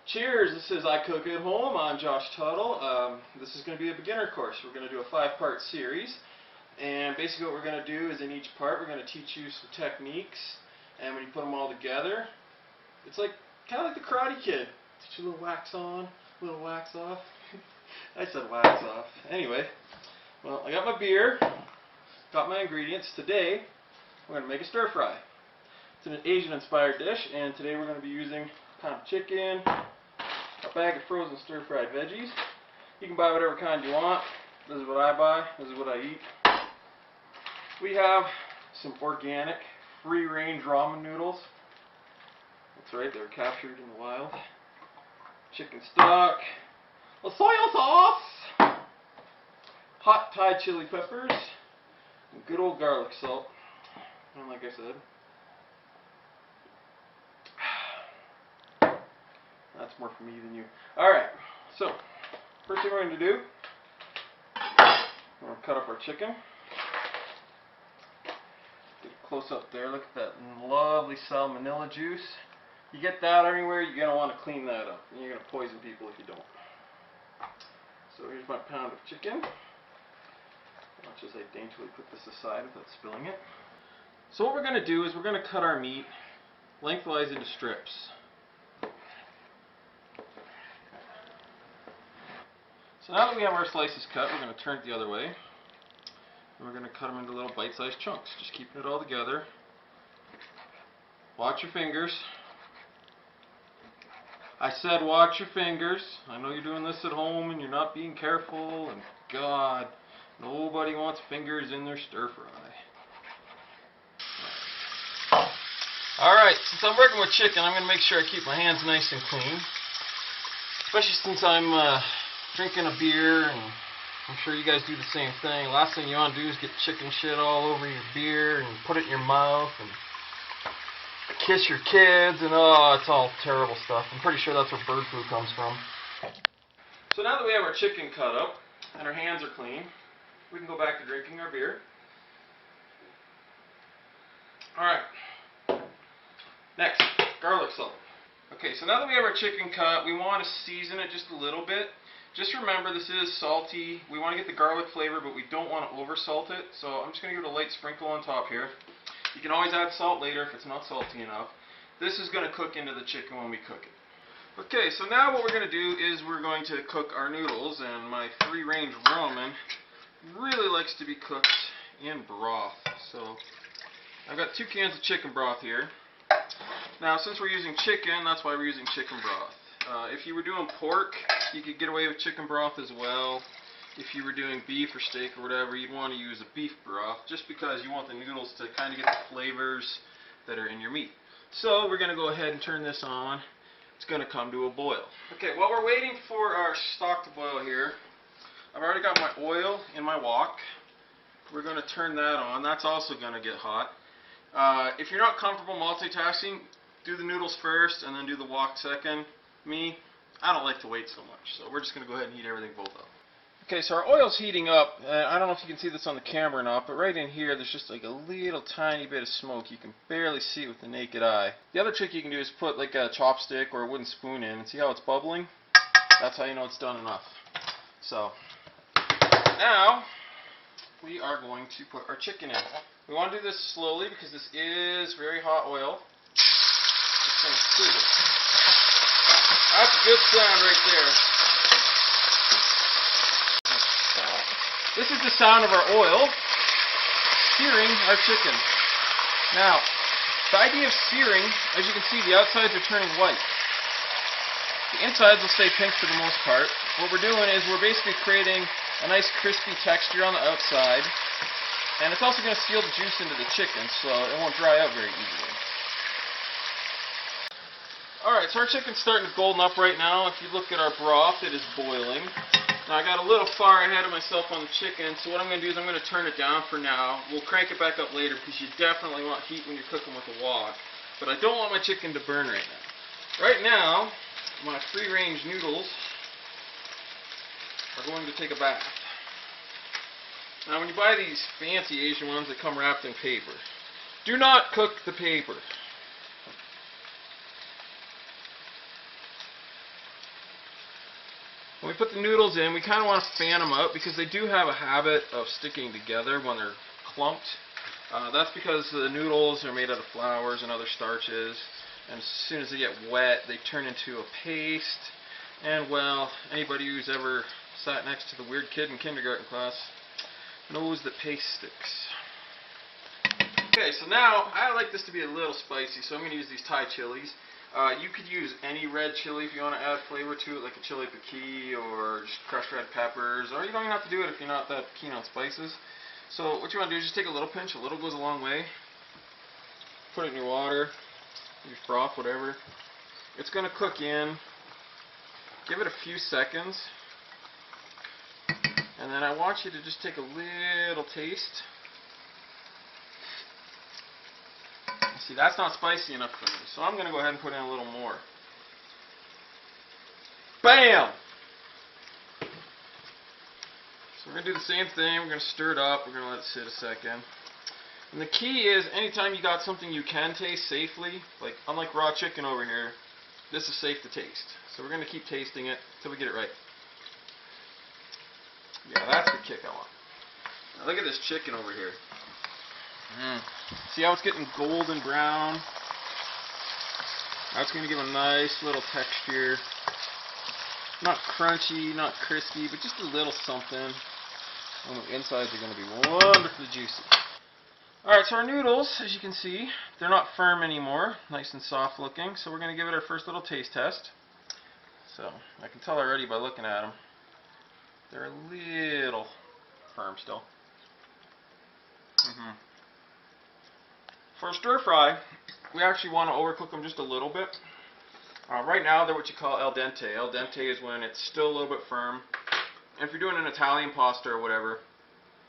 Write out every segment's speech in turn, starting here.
Cheers, this is I Cook at Home. I'm Josh Tuttle. This is going to be a beginner course. We're going to do a 5-part series. And basically what we're going to do is in each part we're going to teach you some techniques. And when you put them all together, it's like kind of like the Karate Kid. Teach you a little wax on, a little wax off. I said wax off. Anyway, well, I got my beer, got my ingredients. Today we're going to make a stir fry. It's an Asian inspired dish, and today we're going to be using a pound of chicken, a bag of frozen stir-fried veggies. You can buy whatever kind you want. This is what I buy. This is what I eat. We have some organic, free-range ramen noodles. That's right, they were captured in the wild. Chicken stock, a soy sauce, hot Thai chili peppers, and good old garlic salt. And like I said, that's more for me than you. Alright, so first thing we're going to do, we're going to cut up our chicken. Get a close up there. Look at that lovely salmonella juice. You get that everywhere, you're going to want to clean that up. And you're going to poison people if you don't. So here's my pound of chicken. Watch as I daintily put this aside without spilling it. So what we're going to do is we're going to cut our meat lengthwise into strips. So now that we have our slices cut, we're going to turn it the other way. And we're going to cut them into little bite-sized chunks, just keeping it all together. Watch your fingers. I said watch your fingers. I know you're doing this at home and you're not being careful, and God, nobody wants fingers in their stir-fry. Alright, since I'm working with chicken, I'm going to make sure I keep my hands nice and clean. Especially since I'm drinking a beer, and I'm sure you guys do the same thing. Last thing you want to do is get chicken shit all over your beer and put it in your mouth and kiss your kids, and oh, it's all terrible stuff. I'm pretty sure that's where bird flu comes from. So now that we have our chicken cut up and our hands are clean, we can go back to drinking our beer. Alright, next, garlic salt. Okay, so now that we have our chicken cut, we want to season it just a little bit. Just remember, this is salty. We want to get the garlic flavor, but we don't want to over salt it. So I'm just going to give it a light sprinkle on top here. You can always add salt later if it's not salty enough. This is going to cook into the chicken when we cook it. Okay, so now what we're going to do is we're going to cook our noodles, and my free-range ramen really likes to be cooked in broth. So I've got 2 cans of chicken broth here. Now, since we're using chicken, that's why we're using chicken broth. If you were doing pork, you could get away with chicken broth as well. If you were doing beef or steak or whatever, you'd want to use a beef broth, just because you want the noodles to kind of get the flavors that are in your meat. So we're going to go ahead and turn this on. It's going to come to a boil. Okay, while we're waiting for our stock to boil here, I've already got my oil in my wok. We're going to turn that on. That's also going to get hot. If you're not comfortable multitasking, do the noodles first and then do the wok second. Me, I don't like to wait so much, so we're just going to go ahead and heat everything both up. Okay, so our oil's heating up. I don't know if you can see this on the camera or not, but right in here there's just like a little tiny bit of smoke. You can barely see it with the naked eye. The other trick you can do is put like a chopstick or a wooden spoon in and see how it's bubbling? That's how you know it's done enough. So, now we are going to put our chicken in. We want to do this slowly because this is very hot oil. Just going to squeeze it. That's a good sound right there. This is the sound of our oil searing our chicken. Now, the idea of searing, as you can see, the outsides are turning white. The insides will stay pink for the most part. What we're doing is we're basically creating a nice crispy texture on the outside, and it's also going to seal the juice into the chicken, so it won't dry out very easily. Alright, so our chicken's starting to golden up right now. If you look at our broth, it is boiling. Now I got a little far ahead of myself on the chicken, so what I'm going to do is I'm going to turn it down for now. We'll crank it back up later because you definitely want heat when you're cooking with a wok. But I don't want my chicken to burn right now. Right now, my free-range noodles are going to take a bath. Now when you buy these fancy Asian ones that come wrapped in paper, do not cook the paper. when we put the noodles in, we kind of want to fan them out because they do have a habit of sticking together when they're clumped. That's because the noodles are made out of flours and other starches, and as soon as they get wet, they turn into a paste. And well, anybody who's ever sat next to the weird kid in kindergarten class knows that paste sticks. Okay, so now I like this to be a little spicy, so I'm going to use these Thai chilies. You could use any red chili if you want to add flavor to it, like a chili piquin or just crushed red peppers, or you don't even have to do it if you're not that keen on spices. So what you want to do is just take a little pinch, a little goes a long way. Put it in your water, your broth, whatever. It's going to cook in. Give it a few seconds. And then I want you to just take a little taste. See, that's not spicy enough for me, so I'm going to go ahead and put in a little more. BAM! So we're going to do the same thing. We're going to stir it up. We're going to let it sit a second. And the key is, anytime you got something you can taste safely, like unlike raw chicken over here, this is safe to taste. So we're going to keep tasting it until we get it right. Yeah, that's the kick I want. Now look at this chicken over here. See how it's getting golden brown? That's going to give a nice little texture. Not crunchy, not crispy, but just a little something. And the insides are going to be wonderfully juicy. Alright, so our noodles, as you can see, they're not firm anymore. Nice and soft looking. So we're going to give it our first little taste test. So, I can tell already by looking at them. They're a little firm still. For a stir fry, we actually want to overcook them just a little bit. Right now they're what you call al dente. Al dente is when it's still a little bit firm. And if you're doing an Italian pasta or whatever,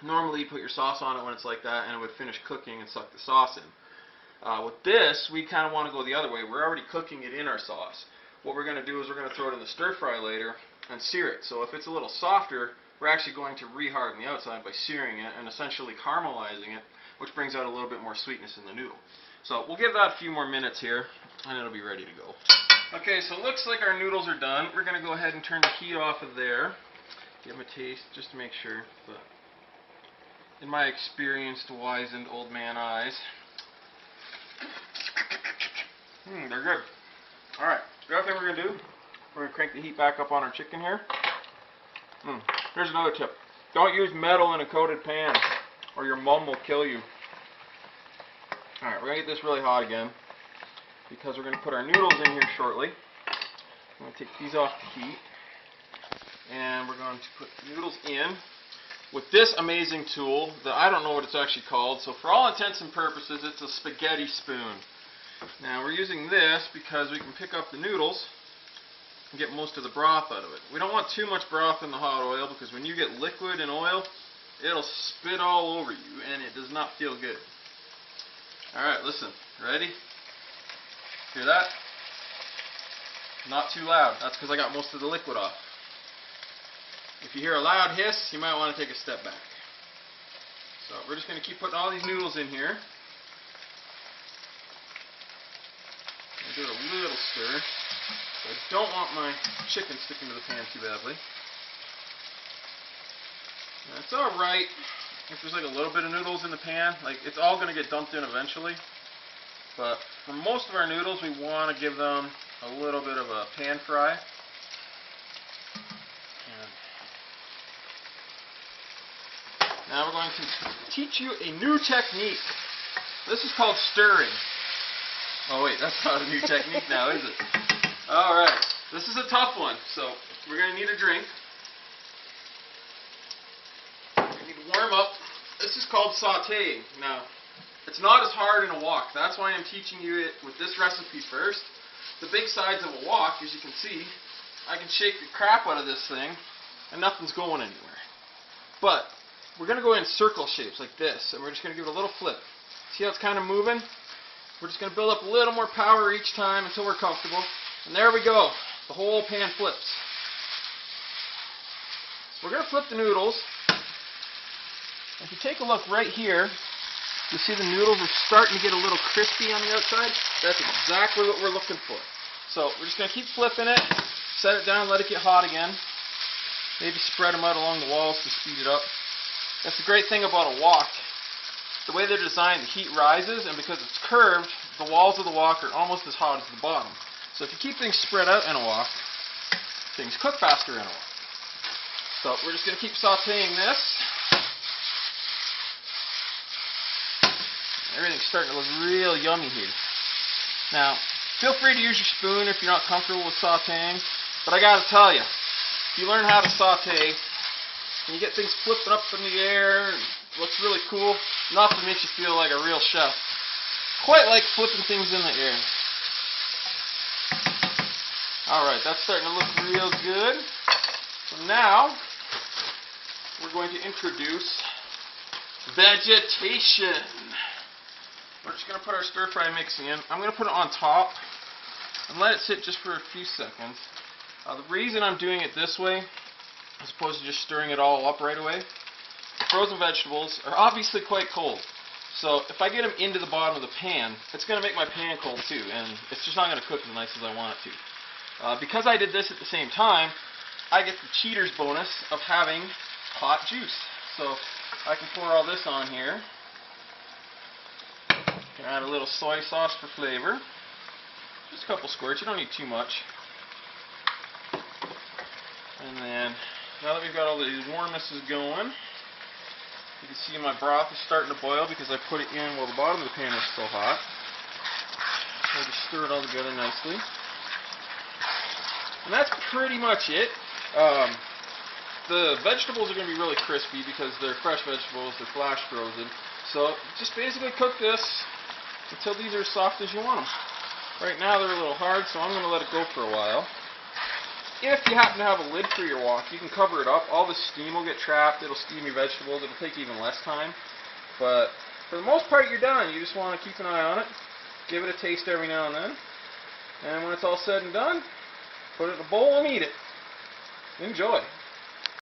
normally you put your sauce on it when it's like that and it would finish cooking and suck the sauce in. With this, we kind of want to go the other way. We're already cooking it in our sauce. What we're going to do is we're going to throw it in the stir fry later and sear it. So if it's a little softer, we're actually going to re-harden the outside by searing it and essentially caramelizing it, which brings out a little bit more sweetness in the noodle. So we'll give that a few more minutes here, and it'll be ready to go. Okay, so it looks like our noodles are done. We're going to go ahead and turn the heat off of there. Give them a taste just to make sure. But in my experienced, wizened old man eyes, they're good. Alright, the other thing we're going to do, we're going to crank the heat back up on our chicken here. Here's another tip. Don't use metal in a coated pan, or your mom will kill you. Alright, we're going to get this really hot again, because we're going to put our noodles in here shortly. I'm going to take these off the heat, and we're going to put the noodles in with this amazing tool that I don't know what it's actually called. So for all intents and purposes, it's a spaghetti spoon. Now we're using this because we can pick up the noodles and get most of the broth out of it. We don't want too much broth in the hot oil, because when you get liquid in oil, it'll spit all over you and it does not feel good. Alright, listen. Ready? Hear that? Not too loud. That's because I got most of the liquid off. If you hear a loud hiss, you might want to take a step back. So we're just going to keep putting all these noodles in here. Do a little stir. I don't want my chicken sticking to the pan too badly. Now, it's alright if there's like a little bit of noodles in the pan. Like, it's all going to get dumped in eventually. But for most of our noodles, we want to give them a little bit of a pan fry. Now we're going to teach you a new technique. This is called stirring. Oh wait, that's not a new technique now, is it? Alright, this is a tough one, so we're going to need a drink. We need to warm up. This is called sautéing. Now, it's not as hard in a wok. That's why I'm teaching you it with this recipe first. The big sides of a wok, as you can see, I can shake the crap out of this thing and nothing's going anywhere. But we're going to go in circle shapes like this, and we're just going to give it a little flip. See how it's kind of moving? We're just going to build up a little more power each time until we're comfortable. And there we go. The whole pan flips. So we're going to flip the noodles. If you take a look right here, you see the noodles are starting to get a little crispy on the outside. That's exactly what we're looking for. So we're just going to keep flipping it, set it down, let it get hot again. Maybe spread them out along the walls to speed it up. That's the great thing about a wok. The way they're designed, the heat rises, and because it's curved, the walls of the wok are almost as hot as the bottom. So if you keep things spread out in a wok, things cook faster in a wok. So we're just going to keep sauteing this. Everything's starting to look real yummy here. Now, feel free to use your spoon if you're not comfortable with sauteing, but I got to tell you, if you learn how to saute, and you get things flipping up in the air, and it looks really cool, nothing makes you feel like a real chef. Quite like flipping things in the air. Alright, that's starting to look real good. So now, we're going to introduce vegetation. We're just going to put our stir fry mix in. I'm going to put it on top and let it sit just for a few seconds. The reason I'm doing it this way, as opposed to just stirring it all up right away, frozen vegetables are obviously quite cold. So if I get them into the bottom of the pan, it's going to make my pan cold too, and it's just not going to cook as nice as I want it to. Because I did this at the same time, I get the cheater's bonus of having hot juice. So I can pour all this on here. Add a little soy sauce for flavor. Just a couple squirts, you don't need too much. And then, now that we've got all these warmnesses going, you can see my broth is starting to boil because I put it in while the bottom of the pan is still hot. So I just stir it all together nicely. And that's pretty much it. The vegetables are going to be really crispy because they're fresh vegetables, they're flash frozen. So just basically cook this until these are as soft as you want them. Right now they're a little hard, so I'm going to let it go for a while. If you happen to have a lid for your wok, you can cover it up. All the steam will get trapped, it'll steam your vegetables, it'll take even less time. But for the most part you're done. You just want to keep an eye on it, give it a taste every now and then. And when it's all said and done, put it in a bowl and eat it. Enjoy.